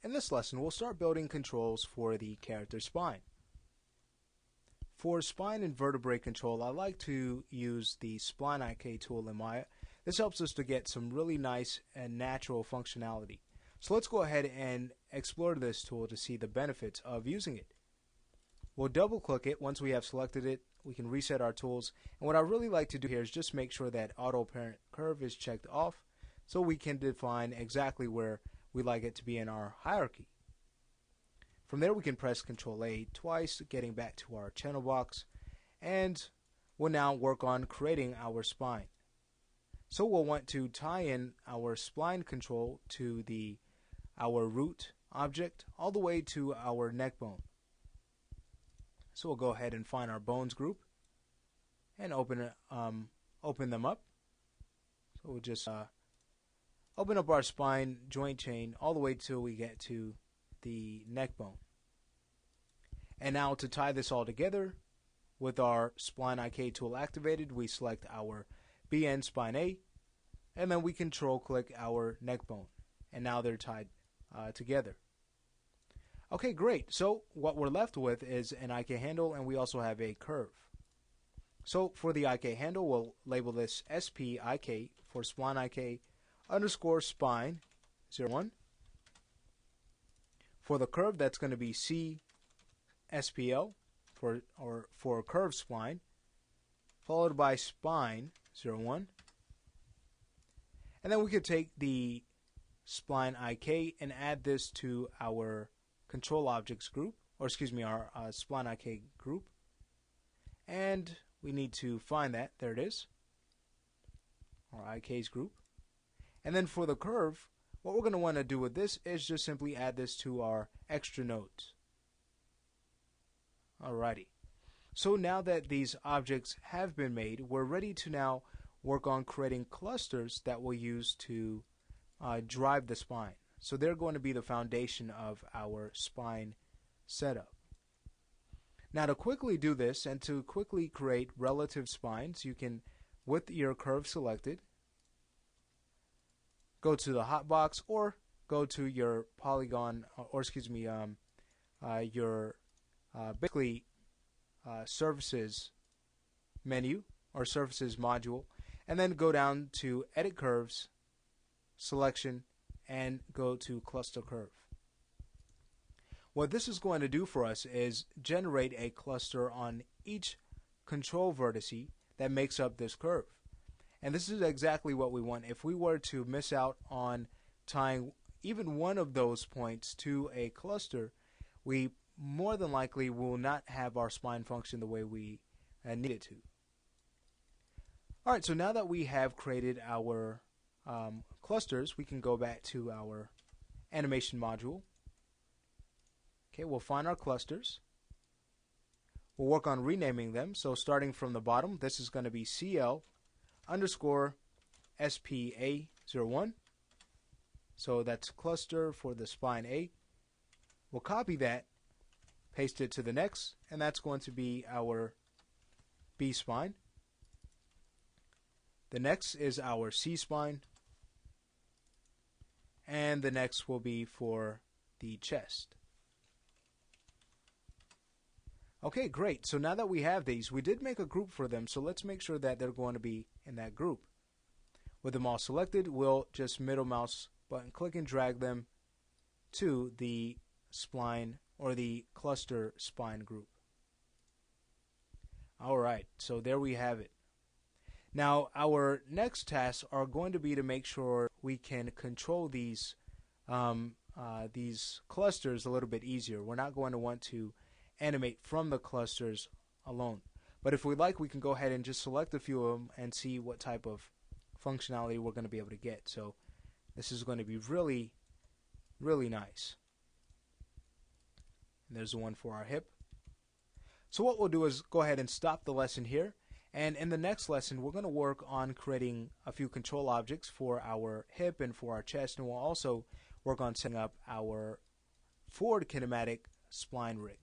In this lesson, we'll start building controls for the character spine. For spine and vertebrae control, I like to use the Spline IK tool in Maya. This helps us to get some really nice and natural functionality. So let's go ahead and explore this tool to see the benefits of using it. We'll double click it. Once we have selected it, we can reset our tools. And what I really like to do here is just make sure that auto parent curve is checked off so we can define exactly where we like it to be in our hierarchy. From there we can press Ctrl A twice, getting back to our channel box, and we'll now work on creating our spine. So we'll want to tie in our spline control to our root object all the way to our neck bone. So we'll go ahead and find our bones group and open them up. So we'll just open up our spine joint chain all the way till we get to the neck bone. And now to tie this all together, with our Spline IK tool activated, we select our BN spine A, and then we control click our neck bone. And now they're tied together. Okay, great. So what we're left with is an IK handle, and we also have a curve. So for the IK handle, we'll label this SPIK for Spline IK underscore spine 01. For the curve, that's going to be CSPL for curved spline, followed by spine 01. And then we could take the Spline IK and add this to our control objects group, or excuse me, our Spline IK group. And we need to find that. There it is, our IK's group. And then for the curve, what we're going to want to do with this is just simply add this to our extra nodes. Alrighty. So now that these objects have been made, we're ready to now work on creating clusters that we'll use to drive the spine. So they're going to be the foundation of our spine setup. Now to quickly do this and to quickly create relative spines, you can, with your curve selected, go to the hotbox or go to your polygon, or excuse me, your basically surfaces menu or surfaces module, and then go down to edit curves, selection, and go to cluster curve. What this is going to do for us is generate a cluster on each control vertice that makes up this curve. And this is exactly what we want. If we were to miss out on tying even one of those points to a cluster, we more than likely will not have our spine function the way we need it to. Alright, so now that we have created our clusters, we can go back to our animation module. Okay, we'll find our clusters. We'll work on renaming them. So starting from the bottom, this is going to be CL underscore SPA01. So that's cluster for the spine A. We'll copy that, paste it to the next, and that's going to be our B spine. The next is our C spine, and the next will be for the chest. Okay, great. So now that we have these, we did make a group for them, so let's make sure that they're going to be in that group. With them all selected, we'll just middle mouse button click and drag them to the spline or the cluster spine group. Alright, so there we have it. Now our next tasks are going to be to make sure we can control these clusters a little bit easier. We're not going to want to animate from the clusters alone. But if we like, we can go ahead and just select a few of them and see what type of functionality we're going to be able to get. So this is going to be really, really nice. And there's the one for our hip. So what we'll do is go ahead and stop the lesson here. And in the next lesson, we're going to work on creating a few control objects for our hip and for our chest. And we'll also work on setting up our forward kinematic spline rig.